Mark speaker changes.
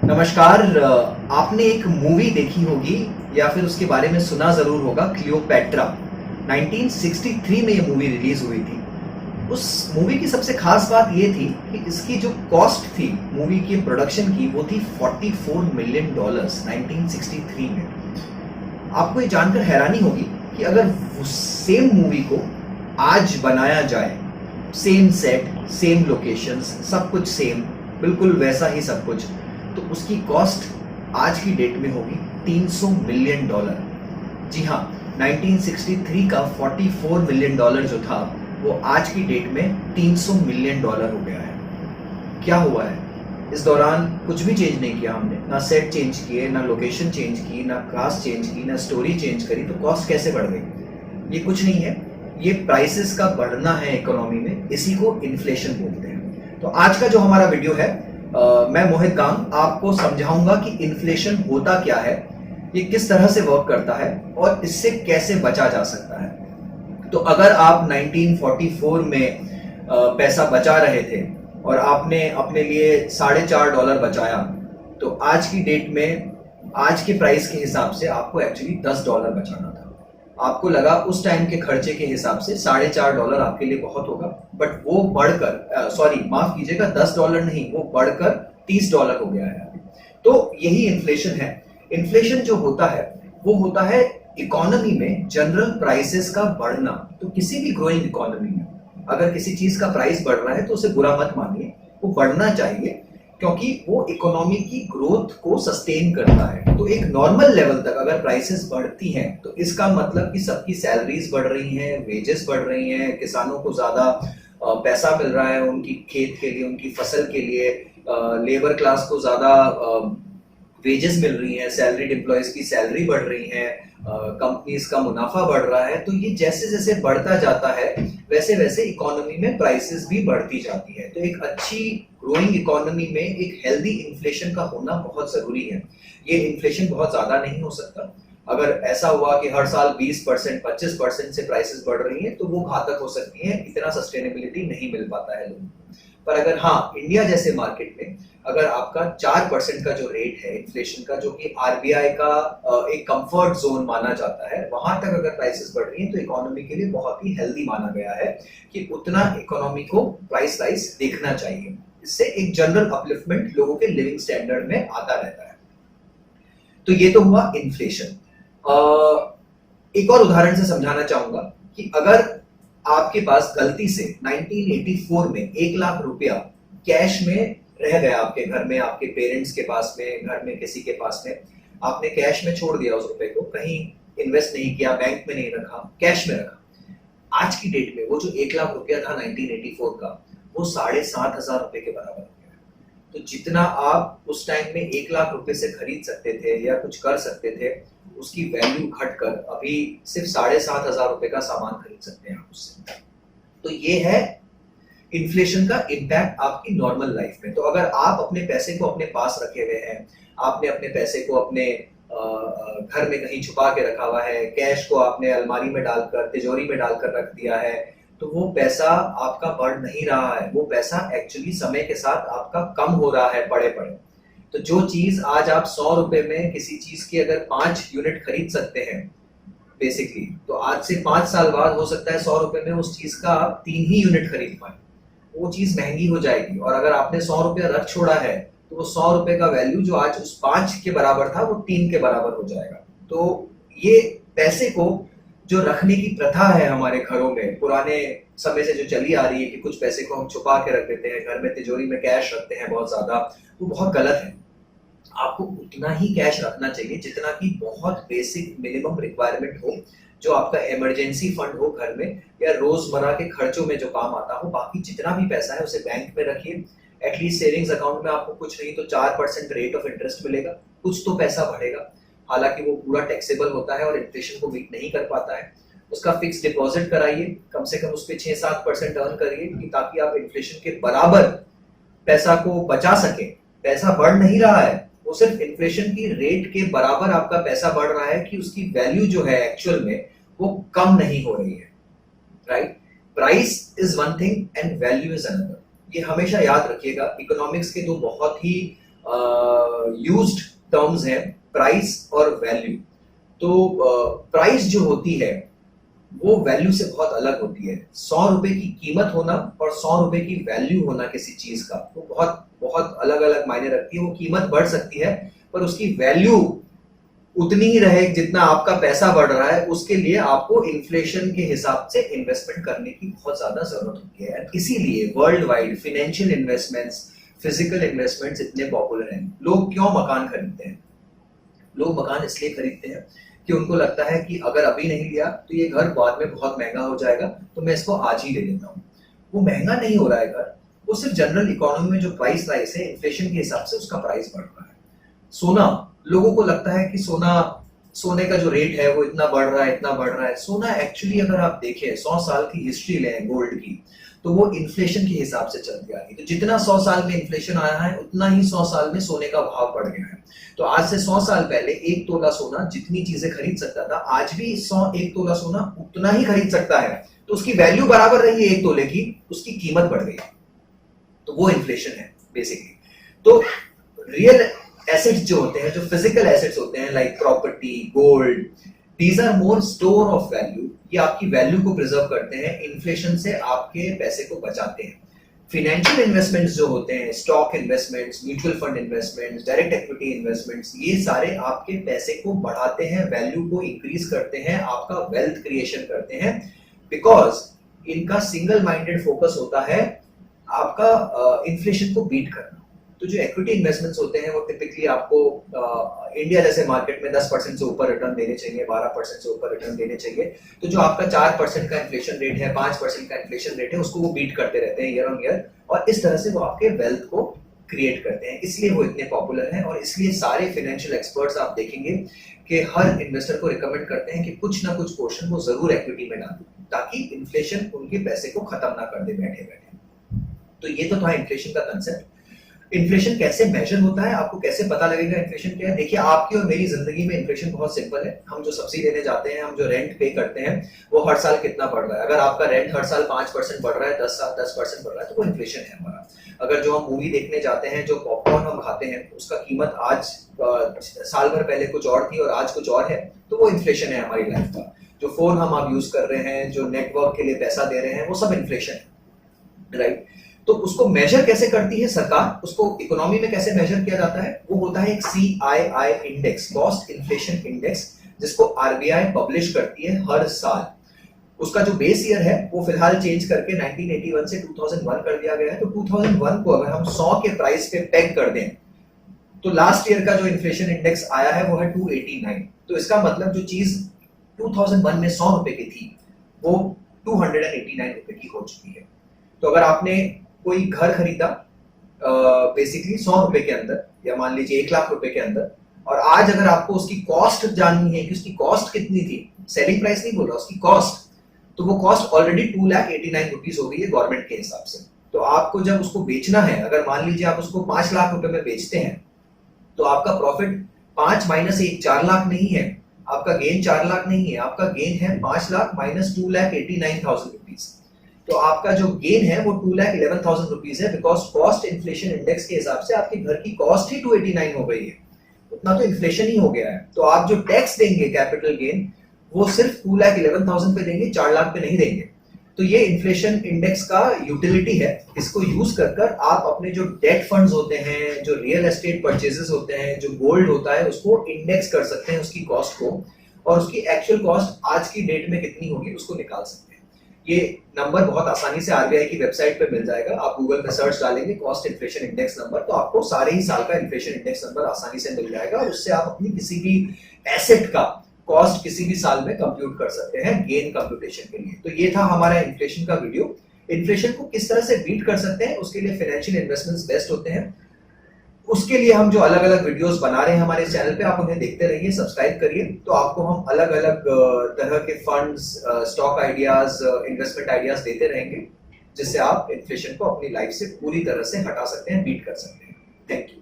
Speaker 1: नमस्कार। आपने एक मूवी देखी होगी या फिर उसके बारे में सुना जरूर होगा, क्लियोपेट्रा। 1963 में ये मूवी रिलीज हुई थी। उस मूवी की सबसे खास बात ये थी कि इसकी जो कॉस्ट थी मूवी की प्रोडक्शन की, वो थी $44 मिलियन 1963 में। आपको ये जानकर हैरानी होगी कि अगर सेम मूवी को आज बनाया जाए, सेम सेट, सेम लोकेशंस, सब कुछ सेम, बिल्कुल वैसा ही सब कुछ, तो उसकी कॉस्ट आज की डेट में होगी $300 मिलियन। जी हाँ, 1963 का $44 मिलियन जो था, वो आज की डेट में $300 मिलियन हो गया है। क्या हुआ है? इस दौरान कुछ भी चेंज नहीं किया हमने, ना सेट चेंज किए, ना लोकेशन चेंज की, ना कास्ट चेंज की, ना स्टोरी चेंज करी, तो कॉस्ट कैसे बढ़ गई? ये कुछ नहीं है, ये प्राइसेस का बढ़ना है इकोनॉमी में। इसी को इन्फ्लेशन बोलते हैं। तो आज का जो हमारा वीडियो है, मैं मोहित गांग आपको समझाऊंगा कि इन्फ्लेशन होता क्या है, ये किस तरह से वर्क करता है और इससे कैसे बचा जा सकता है। तो अगर आप 1944 में पैसा बचा रहे थे और आपने अपने लिए $4.5 बचाया, तो आज की डेट में, आज के प्राइस के हिसाब से आपको एक्चुअली $10 बचाना था। आपको लगा उस टाइम के खर्चे के हिसाब से $4.5 आपके लिए बहुत होगा, बट वो बढ़कर, सॉरी माफ कीजिएगा, $10 नहीं, वो बढ़कर $30 हो गया है। तो यही इन्फ्लेशन है। इन्फ्लेशन जो होता है वो होता है इकोनॉमी में जनरल प्राइसेस का बढ़ना। तो किसी भी ग्रोइंग इकोनॉमी में अगर किसी चीज का प्राइस बढ़ रहा है तो उसे बुरा मत मानिए, वो बढ़ना चाहिए, क्योंकि वो इकोनॉमी की ग्रोथ को सस्टेन करता है। तो एक नॉर्मल लेवल तक अगर प्राइसेस बढ़ती हैं तो इसका मतलब कि सबकी सैलरीज बढ़ रही हैं, वेजेस बढ़ रही हैं, किसानों को ज्यादा पैसा मिल रहा है उनकी खेत के लिए, उनकी फसल के लिए, लेबर क्लास को ज्यादा वेजेस मिल रही हैं, सैलरीड एम्प्लॉयज की सैलरी बढ़ रही है, कंपनीज का मुनाफा बढ़ रहा है। तो ये जैसे जैसे बढ़ता जाता है वैसे वैसे इकोनॉमी में प्राइसेस भी बढ़ती जाती है। तो एक अच्छी ग्रोइंग इकोनॉमी में एक हेल्दी इन्फ्लेशन का होना बहुत जरूरी है। ये इन्फ्लेशन बहुत ज्यादा नहीं हो सकता। अगर ऐसा हुआ कि हर साल 20%, 25% से प्राइसेस बढ़ रही हैं, तो वो घातक हो सकती है, इतना सस्टेनेबिलिटी नहीं मिल पाता है लोगों को। पर अगर हाँ, इंडिया जैसे मार्केट में अगर आपका 4% का जो रेट है इन्फ्लेशन का, जो कि आरबीआई का एक कंफर्ट जोन माना जाता है, वहां तक अगर प्राइसेस बढ़ रही हैं तो इकोनॉमी के लिए बहुत ही हेल्दी माना गया है कि उतना इकोनॉमी को प्राइस राइज देखना चाहिए। इससे एक जनरल अपलिफ्टमेंट लोगों के लिविंग स्टैंडर्ड में आता रहता है। तो ये तो हुआ इन्फ्लेशन। एक और उदाहरण से समझाना चाहूंगा कि अगर आपके पास गलती से 1984 में 1 लाख रुपया कैश में रह गया आपके घर में, आपके पेरेंट्स के पास में, घर में किसी के पास में, आपने कैश में छोड़ दिया उस रुपए को, कहीं इन्वेस्ट नहीं किया, बैंक में नहीं रखा, कैश में रखा। आज की डेट में वो जो 1 लाख रुपया था 1984 का, वो 7,500 रुपए के बराबर हो गया। तो जितना आप उस टाइम में 1 लाख रुपए से खरीद सकते थे या कुछ कर सकते थे, उसकी वैल्यू घटकर अभी सिर्फ 7,500 रुपए का सामान खरीद सकते हैं आप उससे। तो ये है इन्फ्लेशन का इम्पैक्ट आपकी नॉर्मल लाइफ में। तो अगर आप अपने पैसे को अपने पास रखे हुए हैं, आपने अपने पैसे को अपने घर में कहीं छुपा के रखा हुआ है, कैश को आपने अलमारी में डालकर, तिजोरी में डालकर रख दिया है, तो वो पैसा आपका बढ़ नहीं रहा है। वो पैसा एक्चुअली समय के साथ आपका कम हो रहा है पड़े पड़े। तो जो चीज आज आप 100 रुपए में किसी चीज की अगर 5 यूनिट खरीद सकते हैं बेसिकली, तो आज से 5 साल बाद हो सकता है 100 रुपए में उस चीज का आप 3 ही यूनिट खरीद पाए। वो चीज महंगी हो जाएगी। और अगर आपने 100 रुपया रख छोड़ा है तो वो 100 रुपए का वैल्यू जो आज उस 5 के बराबर था, वो 3 के बराबर हो जाएगा। तो ये पैसे को जो रखने की प्रथा है हमारे घरों में, पुराने समय से जो चली आ रही है कि कुछ पैसे को हम छुपा के रख देते हैं, घर में तिजोरी में कैश रखते हैं बहुत ज्यादा, वो बहुत गलत है। आपको उतना ही कैश रखना चाहिए जितना कि बहुत बेसिक मिनिमम रिक्वायरमेंट हो, जो आपका इमरजेंसी फंड हो घर में, या रोजमर्रा के खर्चों में जो काम आता हो। बाकी जितना भी पैसा है उसे बैंक में रखिए। एटलीस्ट सेविंग्स अकाउंट में आपको कुछ नहीं तो 4% रेट ऑफ इंटरेस्ट मिलेगा, कुछ तो पैसा बढ़ेगा। हालांकि वो पूरा टैक्सेबल होता है और इन्फ्लेशन को मीट नहीं कर पाता है। उसका फिक्स डिपॉजिट कराइए, कम से कम उस पर 6-7% अर्न करिए, ताकि आप इन्फ्लेशन के बराबर पैसा को बचा सके। पैसा बढ़ नहीं रहा है, वो सिर्फ इन्फ्लेशन की रेट के बराबर आपका पैसा बढ़ रहा है कि उसकी वैल्यू जो है एक्चुअल में वो कम नहीं हो रही है। Right? Price is one thing and value is another. ये हमेशा याद रखिएगा। इकोनॉमिक्स के दो बहुत ही यूज्ड टर्म्स हैं प्राइस और वैल्यू। तो प्राइस जो होती है वो वैल्यू से बहुत अलग होती है। 100 रुपए की कीमत होना और 100 रुपए की वैल्यू होना किसी चीज का वो बहुत बहुत अलग अलग मायने रखती है। वो कीमत बढ़ सकती है पर उसकी वैल्यू उतनी ही रहे जितना आपका पैसा बढ़ रहा है। उसके लिए आपको इन्फ्लेशन के हिसाब से इन्वेस्टमेंट करने की बहुत ज्यादा जरूरत होती है। इसीलिए world wide financial investments, physical investments इतने पॉपुलर हैं। लोग क्यों मकान खरीदते हैं? लोग मकान इसलिए खरीदते हैं कि उनको लगता है कि अगर अभी नहीं लिया तो ये घर बाद में बहुत महंगा हो जाएगा, तो मैं इसको आज ही ले लेता हूँ। वो महंगा नहीं हो रहा है घर, वो सिर्फ जनरल इकोनॉमी में जो प्राइस राइज है इन्फ्लेशन के हिसाब से उसका प्राइस बढ़ रहा है। सोना, लोगों को लगता है कि सोने का जो रेट है वो इतना बढ़ रहा है, इतना बढ़ रहा है। सोना एक्चुअली अगर आप देखें 100 साल की हिस्ट्री लें गोल्ड की, तो वो इन्फ्लेशन के हिसाब से चलती आ रही है। तो जितना 100 साल में इन्फ्लेशन आया है उतना ही 100 साल में सोने का भाव बढ़ गया है। तो आज से 100 साल पहले 1 तोला सोना जितनी चीजें खरीद सकता था, आज भी 1 तोला सोना उतना ही खरीद सकता है। तो उसकी वैल्यू बराबर रही है 1 तोले की, उसकी कीमत बढ़ गई। तो वो इन्फ्लेशन है बेसिकली। तो रियल एसेट्स जो होते हैं, जो फिजिकल एसेट्स होते हैं like property, gold, these are more store of value. ये आपकी वैल्यू को प्रिजर्व करते हैं, इन्फ्लेशन से आपके पैसे को बचाते हैं। फाइनेंशियल इन्वेस्टमेंट्स जो होते हैं, stock investments, mutual fund investments, direct equity investments, ये सारे आपके पैसे को बढ़ाते हैं, वैल्यू को इंक्रीज करते हैं, आपका वेल्थ क्रिएशन करते हैं, बिकॉज इनका सिंगल माइंडेड फोकस होता है आपका इन्फ्लेशन को बीट करना। तो जो इक्विटी इन्वेस्टमेंट्स होते हैं वो टिपिकली आपको इंडिया जैसे मार्केट में 10% से ऊपर रिटर्न देने चाहिए, 12% से ऊपर रिटर्न देने चाहिए। तो जो आपका 4% का इन्फ्लेशन रेट है, 5% का इन्फ्लेशन रेट है, उसको वो बीट करते रहते हैं ईयर ऑन ईयर, और इस तरह से वो आपके वेल्थ को क्रिएट करते हैं। इसलिए वो इतने पॉपुलर हैं, और इसलिए सारे फाइनेंशियल एक्सपर्ट्स आप देखेंगे कि हर इन्वेस्टर को रिकमेंड करते हैं कि कुछ ना कुछ पोर्शन वो जरूर इक्विटी में डालें, ताकि इन्फ्लेशन उनके पैसे को खत्म ना कर दे बैठे बैठे। तो ये तो था इन्फ्लेशन का कंसेप्ट। इन्फ्लेशन कैसे मेजर होता है, आपको कैसे पता लगेगा इन्फ्लेशन क्या है? देखिए, आपकी और मेरी जिंदगी में इन्फ्लेशन बहुत सिंपल है। हम जो सब्सिडी लेने जाते हैं, हम जो रेंट पे करते हैं, वो हर साल कितना बढ़ रहा है। अगर आपका रेंट हर साल 5% बढ़ रहा है, 10% बढ़ रहा है, तो वो इन्फ्लेशन है हमारा। अगर जो हम मूवी देखने जाते हैं, जो पॉपकॉर्न हम खाते हैं, उसका कीमत आज साल भर पहले कुछ और थी और आज कुछ और है, तो वो इन्फ्लेशन है हमारी लाइफ का। जो फोन हम आप यूज कर रहे हैं, जो नेटवर्क के लिए पैसा दे रहे हैं, वो सब इन्फ्लेशन है, राइट? तो उसको मेजर कैसे करती है सरकार, उसको इकोनॉमी में कैसे मेजर किया जाता है? वो होता है एक CII index, cost inflation index, जिसको RBI पब्लिश करती है हर साल। उसका जो बेस ईयर है वो फिलहाल चेंज करके 1981 से 2001 कर दिया गया है। तो 2001 को अगर हम 100 के प्राइस पे पेग कर दें, तो लास्ट ईयर का जो इन्फ्लेशन इंडेक्स आया है वो है 289। तो इसका मतलब जो चीज 2001 में 100 रुपए की थी, वो 289 रुपए की हो चुकी है। तो अगर आपने कोई घर खरीदा बेसिकली 100 रुपए के अंदर, या मान लीजिए 1 लाख रुपए के अंदर, और आज अगर आपको उसकी कॉस्ट जाननी है कि उसकी कॉस्ट कितनी थी, सेलिंग प्राइस नहीं बोल रहा, उसकी कॉस्ट, तो वो कॉस्ट ऑलरेडी 2,89 रुपीज हो गई है गवर्नमेंट के हिसाब से। तो आपको जब उसको बेचना है, अगर मान लीजिए आप उसको 5 लाख रुपए में बेचते हैं, तो आपका प्रॉफिट 5 माइनस 1 4 लाख नहीं है, आपका गेन 4 लाख नहीं है, आपका गेन है 5 लाख माइनस 2,89,000 रुपीज। तो आपका जो गेन है वो 2,11,000 रुपीज है, बिकॉज कॉस्ट इन्फ्लेशन इंडेक्स के हिसाब से आपके घर की कॉस्ट ही 289 हो गई है। उतना तो इन्फ्लेशन ही हो गया है। तो आप जो टैक्स देंगे कैपिटल गेन, वो सिर्फ 2,11,000 पे देंगे, 4 लाख पे नहीं देंगे। तो ये इन्फ्लेशन इंडेक्स का यूटिलिटी है। इसको यूज कर आप अपने जो डेट फंड्स होते हैं, जो रियल एस्टेट परचेजेस होते हैं, जो गोल्ड होता है, उसको इंडेक्स कर सकते हैं उसकी कॉस्ट को, और उसकी एक्चुअल कॉस्ट आज की डेट में कितनी होगी उसको निकाल सकते हैं। ये नंबर बहुत आसानी से RBI की वेबसाइट पे मिल जाएगा। आप गूगल पे सर्च डालेंगे कॉस्ट इन्फ्लेशन इंडेक्स नंबर, तो आपको सारे ही साल का इन्फ्लेशन इंडेक्स नंबर आसानी से मिल जाएगा, और उससे आप अपनी किसी भी एसेट का कॉस्ट किसी भी साल में कंप्यूट कर सकते हैं गेन कंप्यूटेशन के लिए। तो ये था हमारा इन्फ्लेशन का वीडियो। इन्फ्लेशन को किस तरह से बीट कर सकते हैं, उसके लिए फाइनेंशियल इन्वेस्टमेंट्स बेस्ट होते हैं। उसके लिए हम जो अलग अलग वीडियोस बना रहे हैं हमारे चैनल पे, आप उन्हें देखते रहिए, सब्सक्राइब करिए। तो आपको हम अलग अलग तरह के funds, stock ideas, investment ideas देते रहेंगे, जिससे आप इन्फ्लेशन को अपनी लाइफ से पूरी तरह से हटा सकते हैं, बीट कर सकते हैं। Thank you.